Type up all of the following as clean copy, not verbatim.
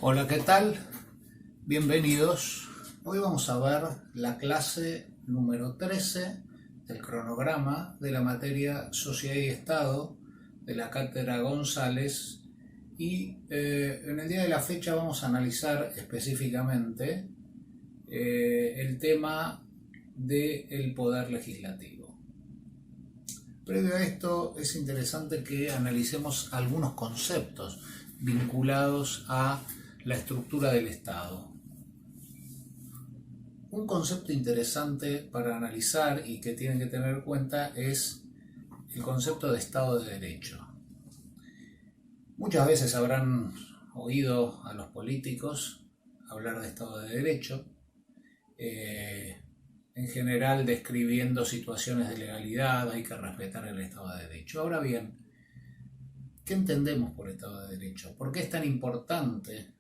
Hola, ¿qué tal? Bienvenidos. Hoy vamos a ver la clase número 13 del cronograma de la materia Sociedad y Estado de la Cátedra González y en el día de la fecha vamos a analizar específicamente el tema del poder legislativo. Previo a esto es interesante que analicemos algunos conceptos vinculados a la estructura del Estado. Un concepto interesante para analizar y que tienen que tener en cuenta es el concepto de Estado de Derecho. Muchas veces habrán oído a los políticos hablar de Estado de Derecho, en general describiendo situaciones de legalidad, hay que respetar el Estado de Derecho. Ahora bien, ¿qué entendemos por Estado de Derecho? ¿Por qué es tan importante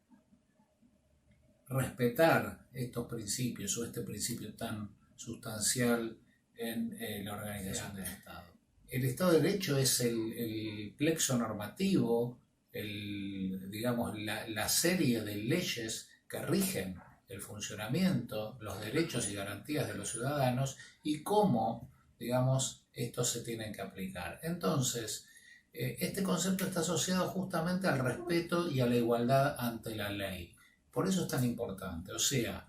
respetar estos principios o este principio tan sustancial en la organización del Estado? El Estado de Derecho es el plexo normativo, la serie de leyes que rigen el funcionamiento, los derechos y garantías de los ciudadanos y cómo, estos se tienen que aplicar. Entonces, este concepto está asociado justamente al respeto y a la igualdad ante la ley. Por eso es tan importante, o sea,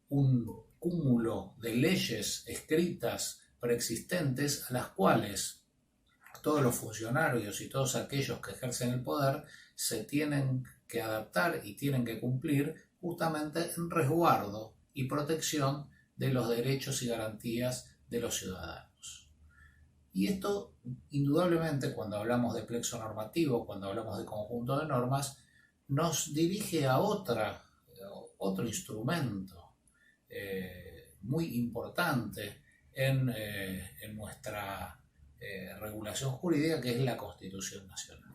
un cúmulo de leyes escritas preexistentes a las cuales todos los funcionarios y todos aquellos que ejercen el poder se tienen que adaptar y tienen que cumplir justamente en resguardo y protección de los derechos y garantías de los ciudadanos. Y esto, indudablemente, cuando hablamos de plexo normativo, cuando hablamos de conjunto de normas, nos dirige a otro instrumento muy importante en nuestra regulación jurídica, que es la Constitución Nacional.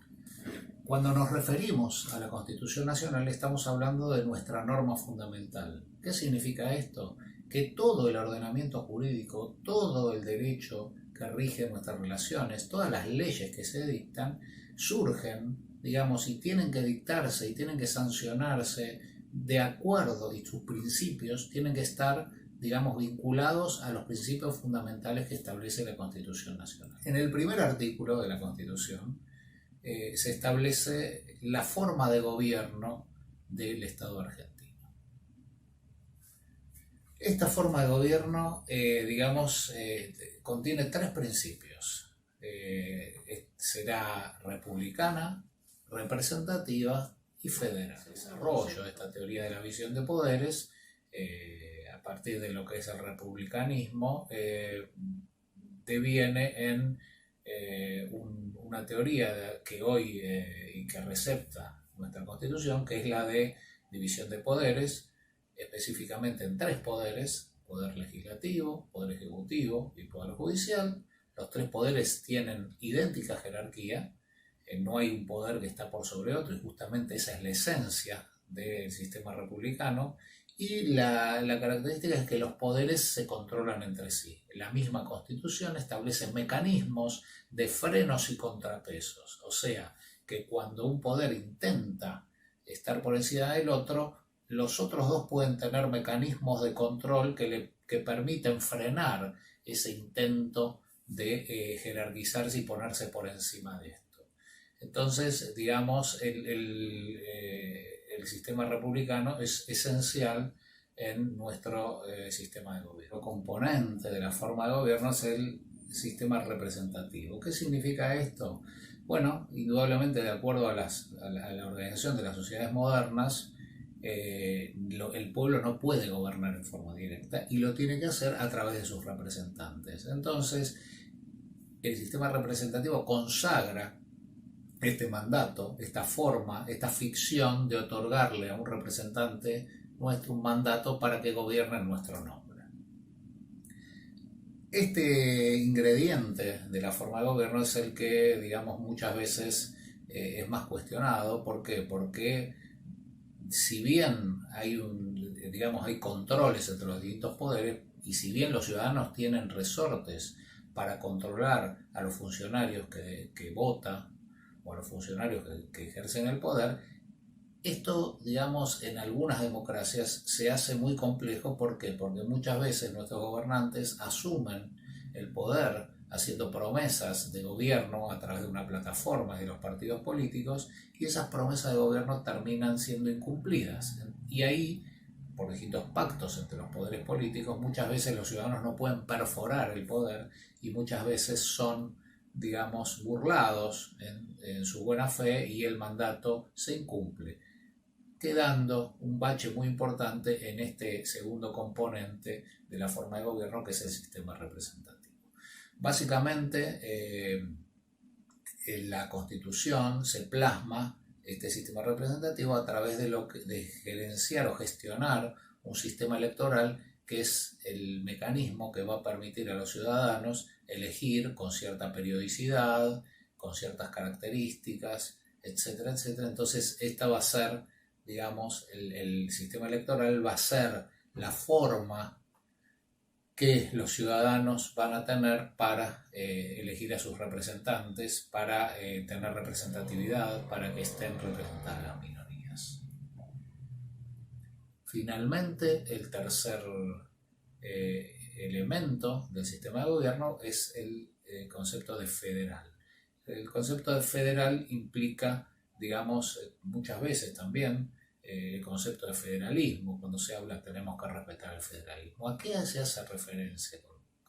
Cuando nos referimos a la Constitución Nacional estamos hablando de nuestra norma fundamental. ¿Qué significa esto? Que todo el ordenamiento jurídico, todo el derecho que rige nuestras relaciones, todas las leyes que se dictan, surgen, y tienen que dictarse y tienen que sancionarse de acuerdo, y sus principios tienen que estar, vinculados a los principios fundamentales que establece la Constitución Nacional. En el primer artículo de la Constitución se establece la forma de gobierno del Estado argentino. Esta forma de gobierno, contiene tres principios. Será republicana, representativa y federal. El desarrollo de esta teoría de la división de poderes, a partir de lo que es el republicanismo, deviene en una teoría que hoy y que recepta nuestra Constitución, que es la de división de poderes, específicamente en tres poderes: poder legislativo, poder ejecutivo y poder judicial. Los tres poderes tienen idéntica jerarquía, no hay un poder que está por sobre otro, y justamente esa es la esencia del sistema republicano. Y la característica es que los poderes se controlan entre sí. La misma Constitución establece mecanismos de frenos y contrapesos. O sea, que cuando un poder intenta estar por encima del otro, los otros dos pueden tener mecanismos de control que permiten frenar ese intento de jerarquizarse y ponerse por encima de esto. Entonces, el sistema republicano es esencial en nuestro sistema de gobierno. El componente de la forma de gobierno es el sistema representativo. ¿Qué significa esto? Bueno, indudablemente, de acuerdo a la organización de las sociedades modernas, el pueblo no puede gobernar en forma directa y lo tiene que hacer a través de sus representantes. Entonces, el sistema representativo consagra este mandato, esta forma, esta ficción de otorgarle a un representante nuestro un mandato para que gobierne en nuestro nombre. Este ingrediente de la forma de gobierno es el que, muchas veces es más cuestionado. ¿Por qué? Porque si bien hay controles entre los distintos poderes, y si bien los ciudadanos tienen resortes para controlar a los funcionarios que votan o a los funcionarios que ejercen el poder, Esto, digamos, en algunas democracias se hace muy complejo. ¿Por qué? Porque muchas veces nuestros gobernantes asumen el poder haciendo promesas de gobierno a través de una plataforma de los partidos políticos, y esas promesas de gobierno terminan siendo incumplidas. Y ahí, por distintos pactos entre los poderes políticos, muchas veces los ciudadanos no pueden perforar el poder y muchas veces son, digamos, burlados en su buena fe y el mandato se incumple, quedando un bache muy importante en este segundo componente de la forma de gobierno, que es el sistema representativo. Básicamente, en la Constitución se plasma este sistema representativo a través de gerenciar o gestionar un sistema electoral que es el mecanismo que va a permitir a los ciudadanos elegir con cierta periodicidad, con ciertas características, etcétera, etcétera. Entonces, esta va a ser, digamos, el sistema electoral va a ser la forma que los ciudadanos van a tener para elegir a sus representantes, para tener representatividad, para que estén representadas las minorías. Finalmente, el tercer elemento del sistema de gobierno es el concepto de federal. El concepto de federal implica, digamos, muchas veces también el concepto de federalismo. Cuando se habla tenemos que respetar el federalismo. ¿A qué se hace referencia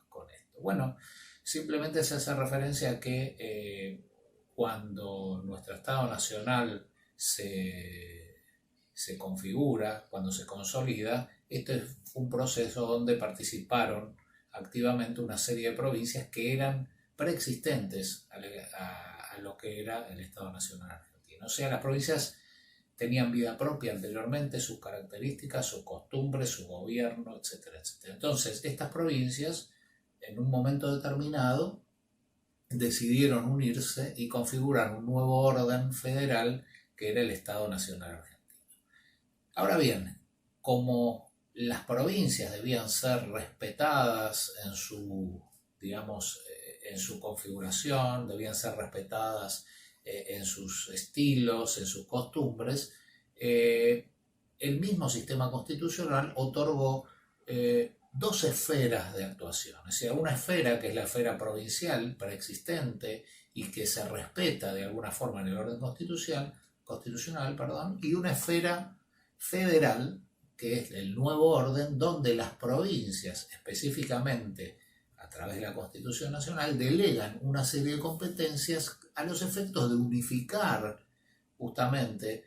con esto? Bueno, simplemente se hace referencia a que cuando nuestro Estado Nacional se configura, cuando se consolida, este fue un proceso donde participaron activamente una serie de provincias que eran preexistentes a lo que era el Estado Nacional argentino. O sea, las provincias tenían vida propia anteriormente, sus características, sus costumbres, su gobierno, etcétera, etcétera. Entonces, estas provincias, en un momento determinado, decidieron unirse y configurar un nuevo orden federal que era el Estado Nacional Argentino. Ahora bien, como las provincias debían ser respetadas en su, digamos, en su configuración, debían ser respetadas en sus estilos, en sus costumbres, el mismo sistema constitucional otorgó dos esferas de actuación. O sea, una esfera que es la esfera provincial preexistente y que se respeta de alguna forma en el orden constitucional, y una esfera federal, que es el nuevo orden, donde las provincias, específicamente a través de la Constitución Nacional, delegan una serie de competencias a los efectos de unificar justamente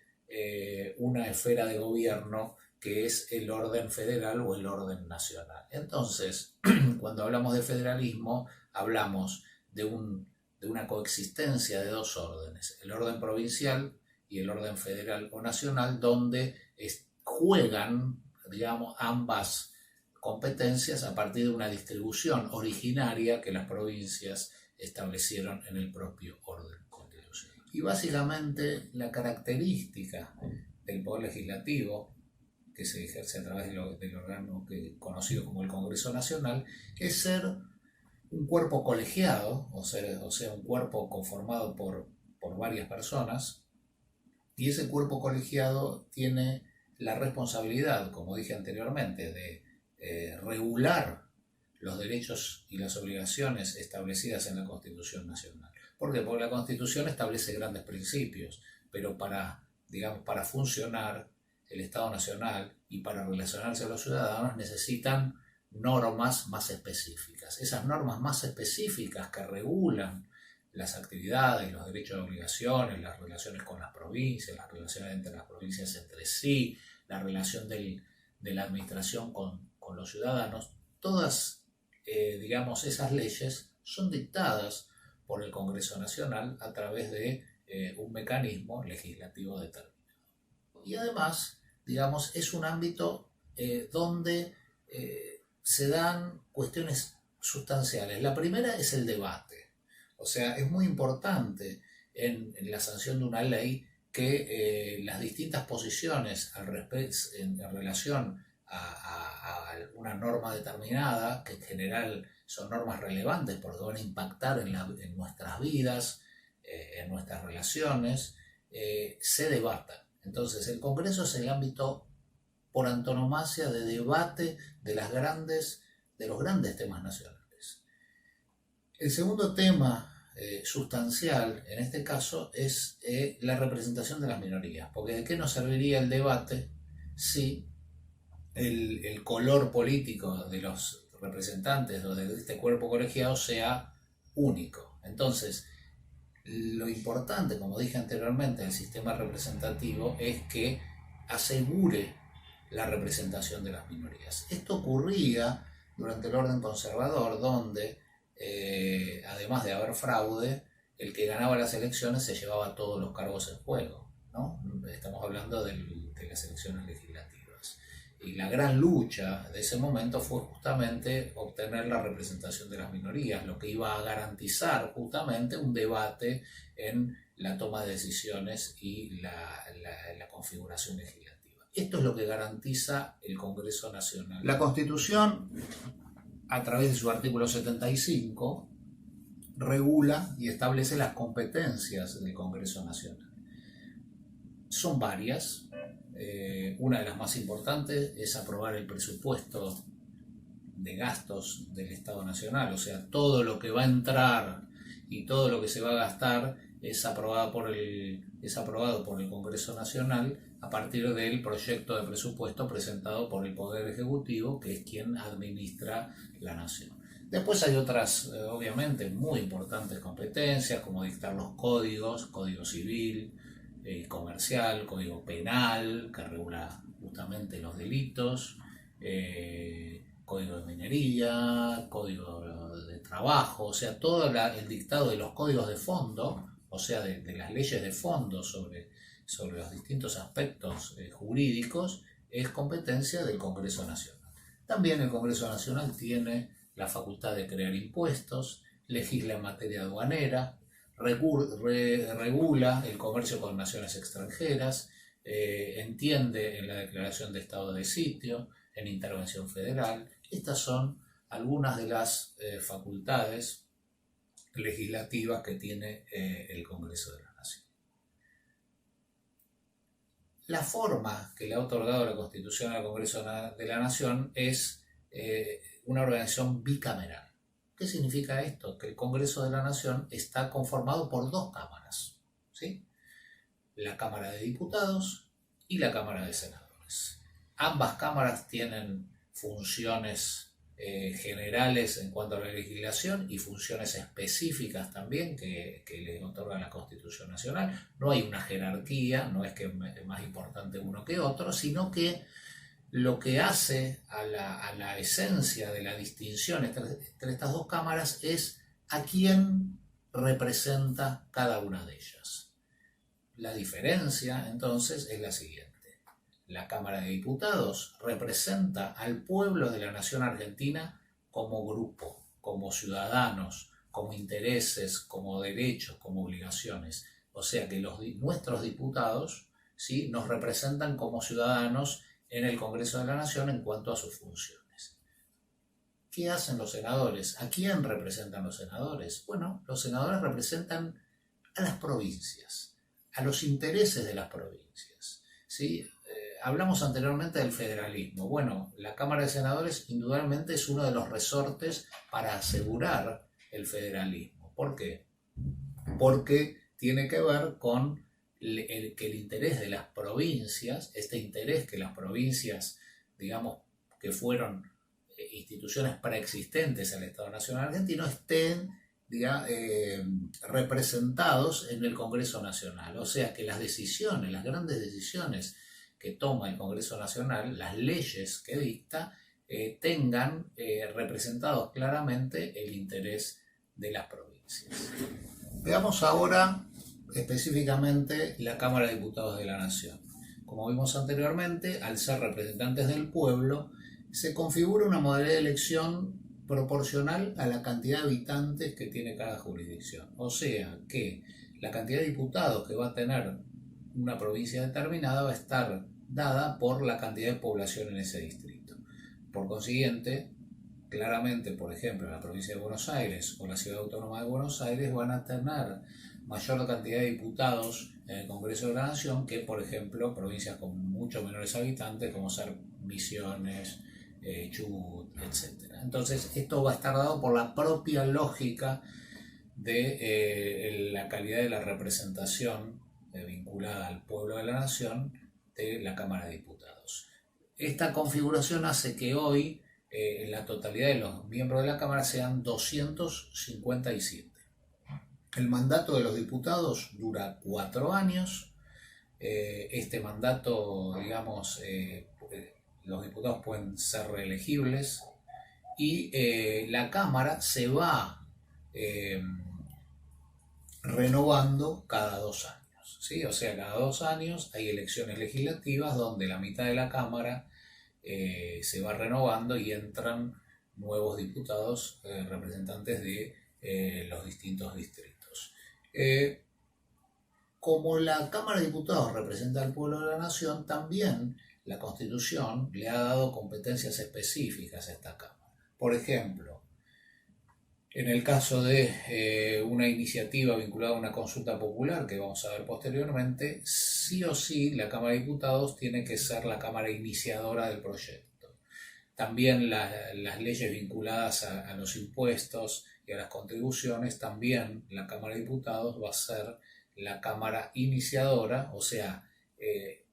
una esfera de gobierno que es el orden federal o el orden nacional. Entonces, cuando hablamos de federalismo, hablamos de una coexistencia de dos órdenes, el orden provincial y el orden federal o nacional, donde juegan, digamos, ambas competencias a partir de una distribución originaria que las provincias establecieron en el propio orden constitucional. Y básicamente la característica del poder legislativo, que se ejerce a través del órgano conocido como el Congreso Nacional, es ser un cuerpo colegiado, o sea, un cuerpo conformado por varias personas, y ese cuerpo colegiado tiene la responsabilidad, como dije anteriormente, de regular los derechos y las obligaciones establecidas en la Constitución Nacional. ¿Por qué? Porque la Constitución establece grandes principios, pero para funcionar el Estado Nacional y para relacionarse a los ciudadanos necesitan normas más específicas. Esas normas más específicas que regulan las actividades, los derechos y obligaciones, las relaciones con las provincias, las relaciones entre las provincias entre sí, la relación de la administración con los ciudadanos, todas, digamos, esas leyes son dictadas por el Congreso Nacional a través de un mecanismo legislativo determinado. Y además, digamos, es un ámbito donde se dan cuestiones sustanciales. La primera es el debate. O sea, es muy importante en la sanción de una ley que las distintas posiciones en relación a una norma determinada, que en general son normas relevantes porque van a impactar en nuestras vidas, en nuestras relaciones, se debatan. Entonces, el Congreso es el ámbito por antonomasia de debate de los grandes temas nacionales. El segundo tema sustancial en este caso es la representación de las minorías, porque ¿de qué nos serviría el debate si el color político de los representantes o de este cuerpo colegiado sea único? Entonces, lo importante, como dije anteriormente, del sistema representativo es que asegure la representación de las minorías. Esto ocurría durante el orden conservador, donde además de haber fraude, el que ganaba las elecciones se llevaba todos los cargos en juego, ¿no? Estamos hablando de las elecciones legislativas. Y la gran lucha de ese momento fue justamente obtener la representación de las minorías, lo que iba a garantizar justamente un debate en la toma de decisiones y la configuración legislativa. Esto es lo que garantiza el Congreso Nacional. La Constitución, a través de su artículo 75, regula y establece las competencias del Congreso Nacional. Son varias. Una de las más importantes es aprobar el presupuesto de gastos del Estado Nacional, o sea, todo lo que va a entrar y todo lo que se va a gastar es aprobado por el Congreso Nacional a partir del proyecto de presupuesto presentado por el Poder Ejecutivo, que es quien administra la nación. Después hay otras, obviamente, muy importantes competencias, como dictar los códigos, código civil, comercial, código penal, que regula justamente los delitos, código de minería, código de trabajo, o sea, todo el dictado de los códigos de fondo, o sea, de las leyes de fondo sobre los distintos aspectos jurídicos, es competencia del Congreso Nacional. También el Congreso Nacional tiene la facultad de crear impuestos, legisla en materia aduanera, regula el comercio con naciones extranjeras, entiende en la declaración de estado de sitio, en intervención federal. Estas son algunas de las facultades legislativas que tiene el Congreso de la Nación. La forma que le ha otorgado la Constitución al Congreso de la Nación es una organización bicameral. ¿Qué significa esto? Que el Congreso de la Nación está conformado por dos cámaras, ¿sí? La Cámara de Diputados y la Cámara de Senadores. Ambas cámaras tienen funciones generales en cuanto a la legislación y funciones específicas también que le otorga la Constitución Nacional. No hay una jerarquía, no es que es más importante uno que otro, sino que lo que hace a la esencia de la distinción entre estas dos cámaras es a quién representa cada una de ellas. La diferencia, entonces, es la siguiente. La Cámara de Diputados representa al pueblo de la nación argentina como grupo, como ciudadanos, como intereses, como derechos, como obligaciones. O sea que nuestros diputados, ¿sí?, nos representan como ciudadanos en el Congreso de la Nación en cuanto a sus funciones. ¿Qué hacen los senadores? ¿A quién representan los senadores? Bueno, los senadores representan a las provincias, a los intereses de las provincias, ¿sí? Hablamos anteriormente del federalismo. Bueno, la Cámara de Senadores indudablemente es uno de los resortes para asegurar el federalismo. ¿Por qué? Porque tiene que ver con que el interés de las provincias, este interés que las provincias, digamos, que fueron instituciones preexistentes al Estado Nacional Argentino, estén representados en el Congreso Nacional. O sea, que las decisiones, las grandes decisiones que toma el Congreso Nacional, las leyes que dicta, tengan representados claramente el interés de las provincias. Veamos ahora específicamente la Cámara de Diputados de la Nación. Como vimos anteriormente, al ser representantes del pueblo, se configura una modalidad de elección proporcional a la cantidad de habitantes que tiene cada jurisdicción. O sea que la cantidad de diputados que va a tener una provincia determinada va a estar dada por la cantidad de población en ese distrito. Por consiguiente, claramente, por ejemplo, la provincia de Buenos Aires o la Ciudad Autónoma de Buenos Aires van a tener mayor cantidad de diputados en el Congreso de la Nación que, por ejemplo, provincias con mucho menores habitantes, como ser Misiones, Chubut, etc. Entonces, esto va a estar dado por la propia lógica de la calidad de la representación vinculada al pueblo de la Nación de la Cámara de Diputados. Esta configuración hace que hoy la totalidad de los miembros de la Cámara sean 257. El mandato de los diputados dura 4 años. Este mandato, digamos, los diputados pueden ser reelegibles y la Cámara se va renovando cada 2 años, ¿sí? O sea, cada 2 años hay elecciones legislativas donde la mitad de la Cámara se va renovando y entran nuevos diputados representantes de los distintos distritos. Como la Cámara de Diputados representa al pueblo de la Nación, también la Constitución le ha dado competencias específicas a esta Cámara. Por ejemplo, en el caso de una iniciativa vinculada a una consulta popular, que vamos a ver posteriormente, sí o sí la Cámara de Diputados tiene que ser la Cámara iniciadora del proyecto. También las leyes vinculadas a los impuestos y a las contribuciones, también la Cámara de Diputados va a ser la Cámara iniciadora, o sea,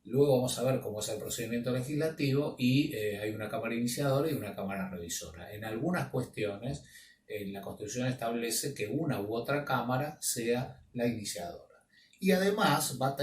luego vamos a ver cómo es el procedimiento legislativo y hay una Cámara iniciadora y una Cámara revisora. En algunas cuestiones, la Constitución establece que una u otra Cámara sea la iniciadora. Y además va a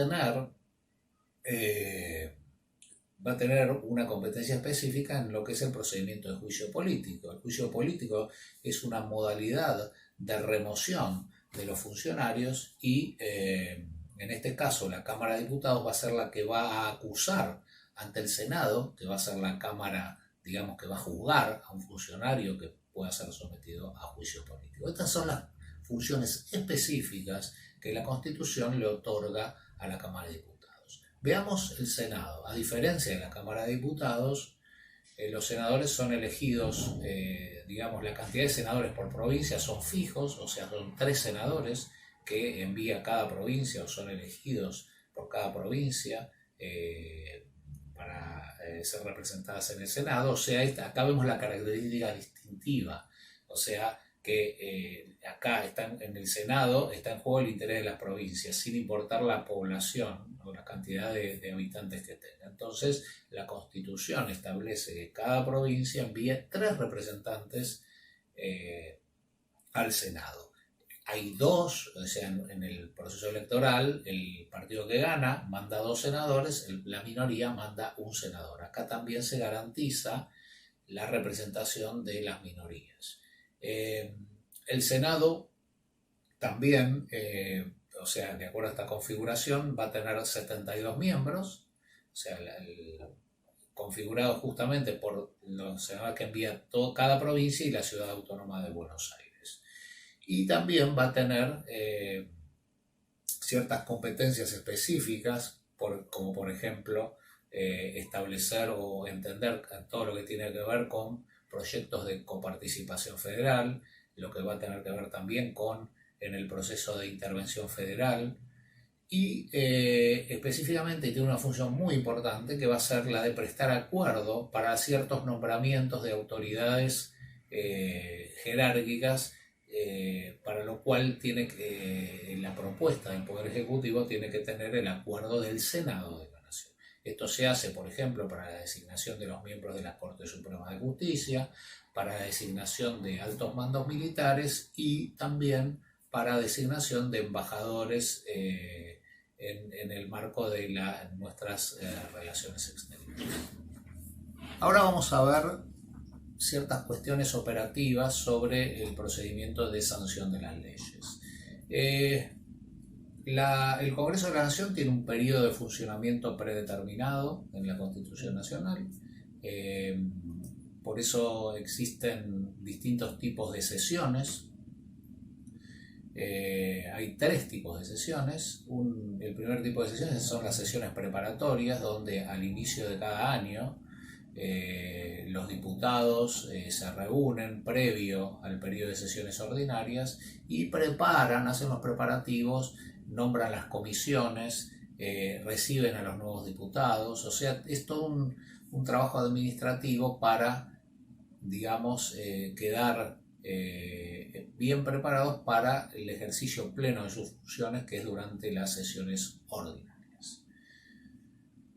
tener una competencia específica en lo que es el procedimiento de juicio político. El juicio político es una modalidad de remoción de los funcionarios y en este caso la Cámara de Diputados va a ser la que va a acusar ante el Senado, que va a ser la Cámara, digamos, que va a juzgar a un funcionario que pueda ser sometido a juicio político. Estas son las funciones específicas que la Constitución le otorga a la Cámara de Diputados. Veamos el Senado. A diferencia de la Cámara de Diputados, los senadores son elegidos, digamos, la cantidad de senadores por provincia son fijos, o sea, son 3 senadores que envía cada provincia o son elegidos por cada provincia para ser representadas en el Senado. O sea, acá vemos la característica distintiva, o sea, que acá en el Senado está en juego el interés de las provincias, sin importar la población o la cantidad de habitantes que tenga. Entonces, la Constitución establece que cada provincia envía 3 representantes al Senado. Hay 2, o sea, en el proceso electoral, el partido que gana manda 2 senadores, la minoría manda 1 senador. Acá también se garantiza la representación de las minorías. El Senado también, o sea, de acuerdo a esta configuración, va a tener 72 miembros, o sea, configurado justamente por los senadores que envía cada provincia y la ciudad autónoma de Buenos Aires. Y también va a tener ciertas competencias específicas, como por ejemplo establecer o entender todo lo que tiene que ver con proyectos de coparticipación federal, lo que va a tener que ver también en el proceso de intervención federal y específicamente tiene una función muy importante que va a ser la de prestar acuerdo para ciertos nombramientos de autoridades jerárquicas, para lo cual la propuesta del Poder Ejecutivo tiene que tener el acuerdo del Senado de la Nación. Esto se hace, por ejemplo, para la designación de los miembros de la Corte Suprema de Justicia, para la designación de altos mandos militares y también para designación de embajadores en el marco de nuestras relaciones exteriores. Ahora vamos a ver ciertas cuestiones operativas sobre el procedimiento de sanción de las leyes. El Congreso de la Nación tiene un periodo de funcionamiento predeterminado en la Constitución Nacional. Por eso existen distintos tipos de sesiones. Hay 3 tipos de sesiones. El primer tipo de sesiones son las sesiones preparatorias, donde al inicio de cada año los diputados se reúnen previo al periodo de sesiones ordinarias y hacen los preparativos nombran las comisiones, reciben a los nuevos diputados, o sea, es todo un trabajo administrativo para, digamos, quedar bien preparados para el ejercicio pleno de sus funciones, que es durante las sesiones ordinarias.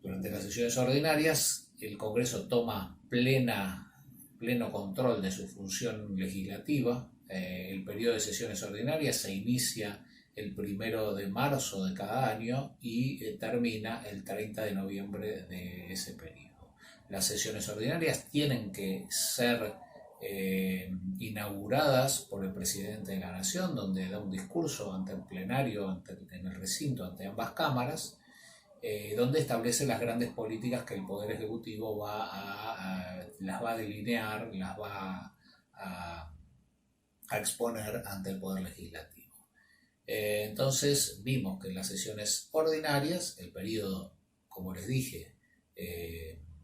Durante las sesiones ordinarias, el Congreso toma pleno control de su función legislativa. El periodo de sesiones ordinarias se inicia el 1 de marzo de cada año y termina el 30 de noviembre de ese periodo. Las sesiones ordinarias tienen que ser inauguradas por el presidente de la Nación, donde da un discurso ante el plenario, en el recinto, ante ambas cámaras, donde establece las grandes políticas que el Poder Ejecutivo las va a delinear, las va a exponer ante el Poder Legislativo. Entonces vimos que en las sesiones ordinarias, el periodo, como les dije,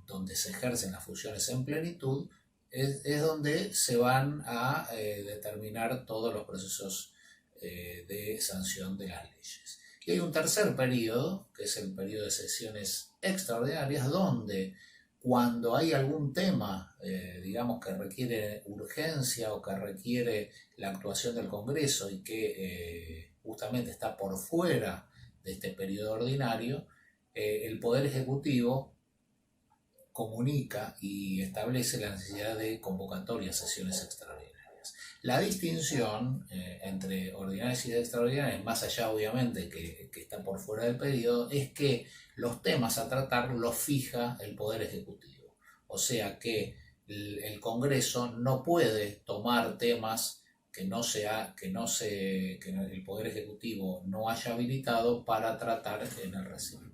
donde se ejercen las funciones en plenitud, es donde se van a determinar todos los procesos de sanción de las leyes. Y hay un tercer periodo, que es el periodo de sesiones extraordinarias, donde cuando hay algún tema, digamos, que requiere urgencia o que requiere la actuación del Congreso y que justamente está por fuera de este periodo ordinario, el Poder Ejecutivo comunica y establece la necesidad de convocatoria a sesiones extraordinarias. La distinción entre ordinarias y extraordinarias, más allá obviamente que está por fuera del periodo, es que los temas a tratar los fija el Poder Ejecutivo. O sea que el Congreso no puede tomar temas que el Poder Ejecutivo no haya habilitado para tratar en el recinto.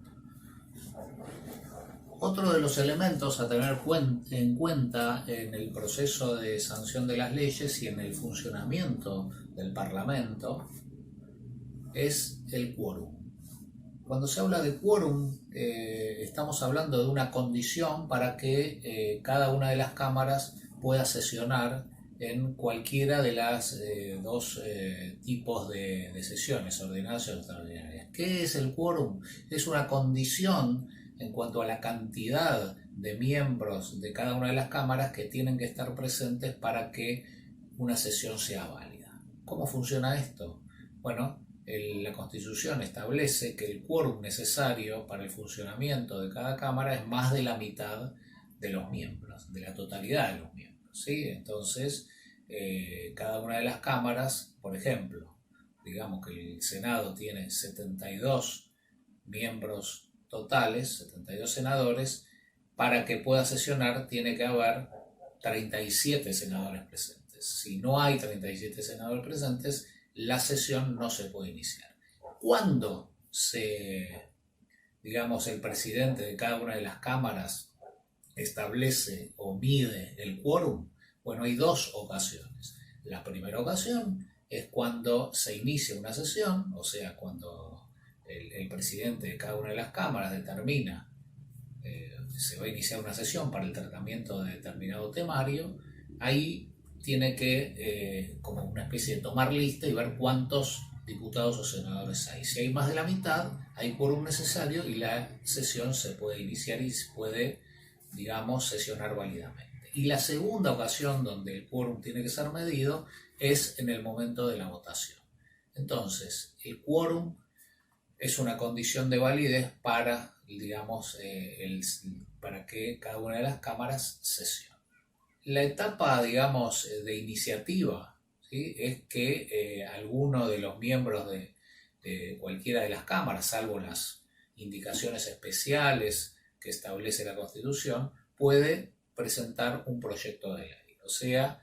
Otro de los elementos a tener en cuenta en el proceso de sanción de las leyes y en el funcionamiento del Parlamento es el quórum. Cuando se habla de quórum, estamos hablando de una condición para que cada una de las cámaras pueda sesionar en cualquiera de las dos tipos de sesiones, ordinarias o extraordinarias. ¿Qué es el quórum? Es una condición en cuanto a la cantidad de miembros de cada una de las cámaras que tienen que estar presentes para que una sesión sea válida. ¿Cómo funciona esto? Bueno, la Constitución establece que el quórum necesario para el funcionamiento de cada cámara es más de la mitad de los miembros, de la totalidad de los miembros, ¿sí? Entonces, cada una de las cámaras, por ejemplo, digamos que el Senado tiene 72 miembros totales, 72 senadores, para que pueda sesionar tiene que haber 37 senadores presentes. Si no hay 37 senadores presentes, la sesión no se puede iniciar. Cuando el presidente de cada una de las cámaras establece o mide el quórum, bueno, hay dos ocasiones. La primera ocasión es cuando se inicia una sesión, o sea, cuando el presidente de cada una de las cámaras determina, se va a iniciar una sesión para el tratamiento de determinado temario, ahí tiene que, como una especie de tomar lista y ver cuántos diputados o senadores hay. Si hay más de la mitad, hay quórum necesario y la sesión se puede iniciar y se puede, digamos, sesionar válidamente. Y la segunda ocasión donde el quórum tiene que ser medido es en el momento de la votación. Entonces, el quórum es una condición de validez para, digamos, para que cada una de las cámaras sesione. La etapa, digamos, de iniciativa, ¿sí?, es que alguno de los miembros de cualquiera de las cámaras, salvo las indicaciones especiales que establece la Constitución, puede presentar un proyecto de ley. O sea,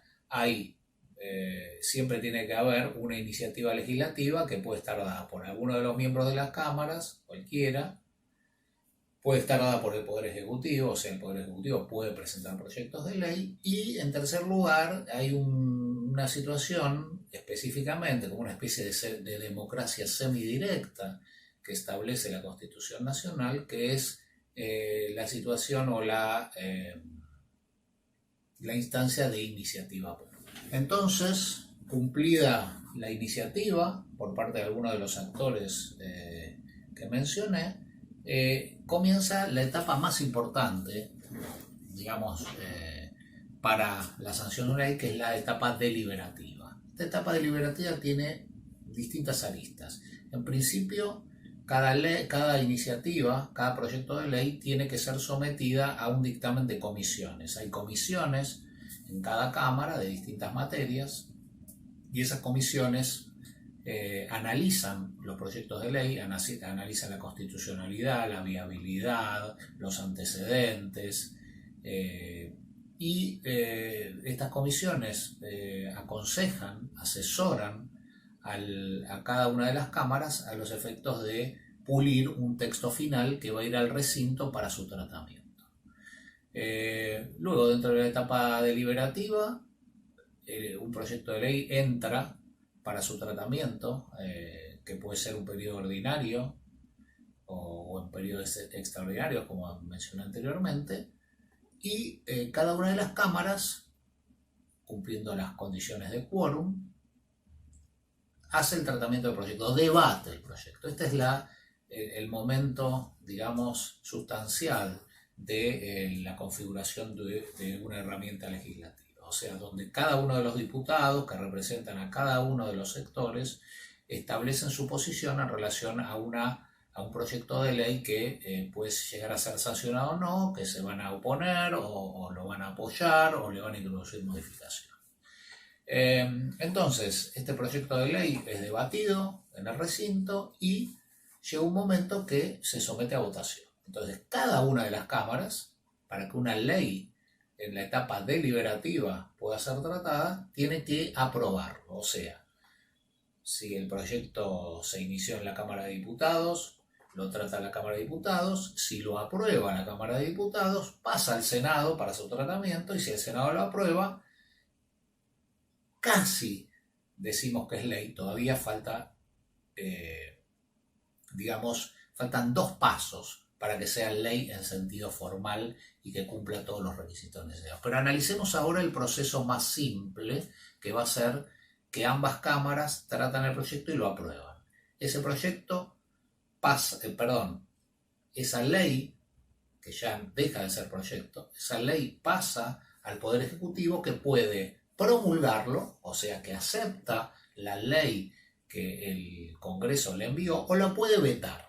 siempre tiene que haber una iniciativa legislativa que puede estar dada por alguno de los miembros de las cámaras, cualquiera, puede estar dada por el Poder Ejecutivo, o sea, el Poder Ejecutivo puede presentar proyectos de ley, y en tercer lugar hay una situación específicamente como una especie de democracia semidirecta que establece la Constitución Nacional, que es la situación o la instancia de iniciativa popular. Entonces, cumplida la iniciativa por parte de algunos de los actores que mencioné, comienza la etapa más importante, digamos, para la sanción de una ley, que es la etapa deliberativa. Esta etapa deliberativa tiene distintas aristas. En principio, cada iniciativa, cada proyecto de ley tiene que ser sometida a un dictamen de comisiones. Hay comisiones en cada cámara de distintas materias y esas comisiones analizan los proyectos de ley, analizan la constitucionalidad, la viabilidad, los antecedentes, y estas comisiones aconsejan, asesoran a cada una de las cámaras a los efectos de pulir un texto final que va a ir al recinto para su tratamiento. Luego, dentro de la etapa deliberativa, un proyecto de ley entra para su tratamiento, que puede ser un periodo ordinario o en periodos extraordinarios, como mencioné anteriormente, y cada una de las cámaras, cumpliendo las condiciones de quórum, hace el tratamiento del proyecto, debate el proyecto. Este es el momento, digamos, sustancial de la configuración de una herramienta legislativa. O sea, donde cada uno de los diputados que representan a cada uno de los sectores establecen su posición en relación a un proyecto de ley que puede llegar a ser sancionado o no, que se van a oponer o lo van a apoyar o le van a introducir modificaciones. Entonces, este proyecto de ley es debatido en el recinto y llega un momento que se somete a votación. Entonces, cada una de las cámaras, para que una ley en la etapa deliberativa pueda ser tratada, tiene que aprobarlo. O sea, si el proyecto se inició en la Cámara de Diputados, lo trata la Cámara de Diputados. Si lo aprueba la Cámara de Diputados, pasa al Senado para su tratamiento, y si el Senado lo aprueba, casi decimos que es ley. Todavía falta, faltan 2 pasos para que sea ley en sentido formal y que cumpla todos los requisitos necesarios. Pero analicemos ahora el proceso más simple, que va a ser que ambas cámaras tratan el proyecto y lo aprueban. Ese proyecto pasa, esa ley, que ya deja de ser proyecto, esa ley pasa al Poder Ejecutivo, que puede promulgarlo, o sea, que acepta la ley que el Congreso le envió, o la puede vetar.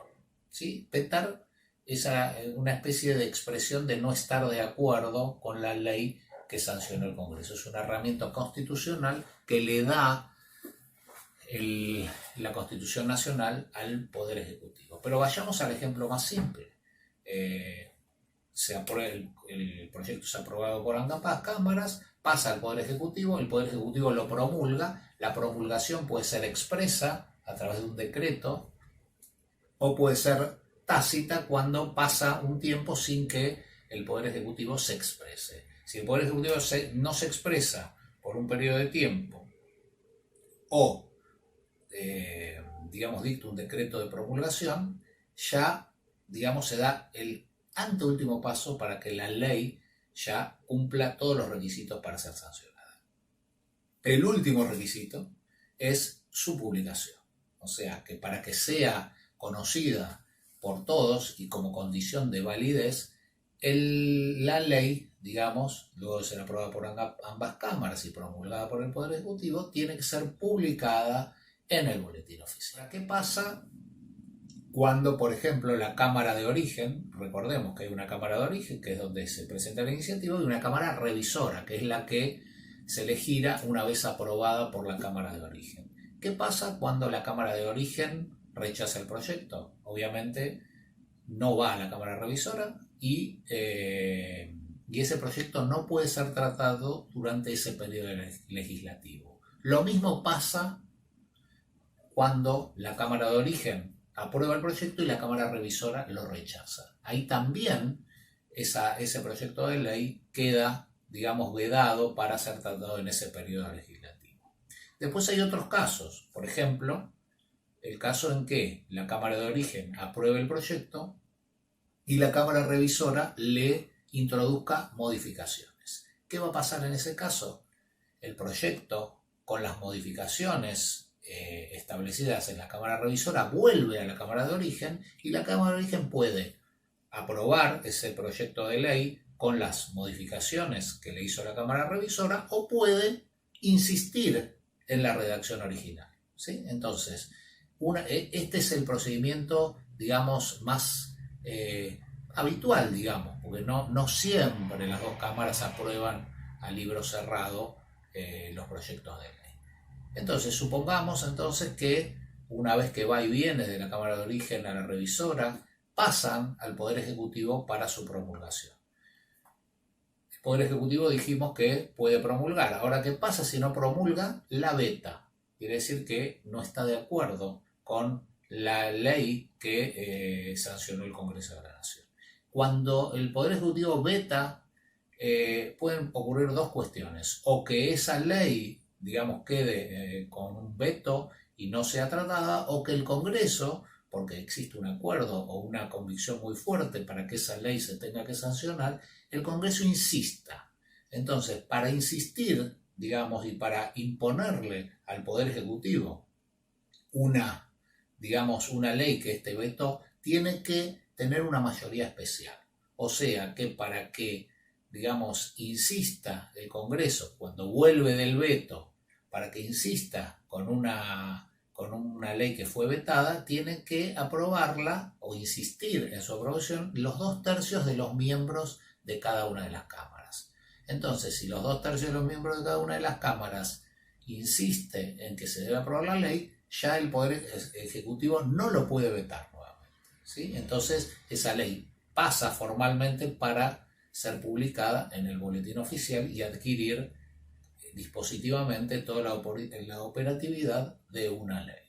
¿Sí? Vetar es una especie de expresión de no estar de acuerdo con la ley que sancionó el Congreso. Es una herramienta constitucional que le da la Constitución Nacional al Poder Ejecutivo. Pero vayamos al ejemplo más simple. El proyecto es aprobado por ambas cámaras, pasa al Poder Ejecutivo, el Poder Ejecutivo lo promulga. La promulgación puede ser expresa a través de un decreto, o puede ser tácita cuando pasa un tiempo sin que el Poder Ejecutivo se exprese. Si el Poder Ejecutivo no se expresa por un periodo de tiempo, o dicta un decreto de promulgación, ya se da el anteúltimo paso para que la ley ya cumpla todos los requisitos para ser sancionada. El último requisito es su publicación. O sea, que para que sea conocida por todos y como condición de validez, la ley, luego de ser aprobada por ambas cámaras y promulgada por el Poder Ejecutivo, tiene que ser publicada en el Boletín Oficial. ¿Qué pasa cuando, por ejemplo, la Cámara de Origen, recordemos que hay una Cámara de Origen, que es donde se presenta la iniciativa, y una Cámara Revisora, que es la que se le gira una vez aprobada por la Cámara de Origen? ¿Qué pasa cuando la Cámara de Origen rechaza el proyecto? Obviamente no va a la Cámara Revisora y ese proyecto no puede ser tratado durante ese periodo legislativo. Lo mismo pasa cuando la Cámara de Origen aprueba el proyecto y la Cámara Revisora lo rechaza. Ahí también ese proyecto de ley queda, vedado para ser tratado en ese periodo legislativo. Después hay otros casos. Por ejemplo, el caso en que la Cámara de Origen apruebe el proyecto y la Cámara Revisora le introduzca modificaciones. ¿Qué va a pasar en ese caso? El proyecto, con las modificaciones establecidas en la Cámara Revisora vuelve a la Cámara de Origen y la Cámara de Origen puede aprobar ese proyecto de ley con las modificaciones que le hizo la Cámara Revisora o puede insistir en la redacción original, ¿sí? Entonces, este es el procedimiento, digamos, más habitual, digamos, porque no siempre las dos cámaras aprueban a libro cerrado los proyectos de ley. Entonces, supongamos entonces que una vez que va y viene de la Cámara de Origen a la revisora, pasan al Poder Ejecutivo para su promulgación. El Poder Ejecutivo dijimos que puede promulgar. Ahora, ¿qué pasa si no promulga? La veta. Quiere decir que no está de acuerdo con la ley que sancionó el Congreso de la Nación. Cuando el Poder Ejecutivo veta, pueden ocurrir dos cuestiones. O que esa ley, digamos, quede con un veto y no sea tratada, o que el Congreso, porque existe un acuerdo o una convicción muy fuerte para que esa ley se tenga que sancionar, el Congreso insista. Entonces, para insistir, digamos, y para imponerle al Poder Ejecutivo una ley que este veto tiene que tener una mayoría especial. O sea, que para que, digamos, insista el Congreso cuando vuelve del veto, para que insista con una ley que fue vetada, tienen que aprobarla o insistir en su aprobación los 2/3 de los miembros de cada una de las cámaras. Entonces, si los 2/3 de los miembros de cada una de las cámaras insisten en que se debe aprobar la ley, ya el Poder Ejecutivo no lo puede vetar nuevamente, ¿sí? Entonces, esa ley pasa formalmente para ser publicada en el Boletín Oficial y adquirir dispositivamente toda la operatividad de una ley.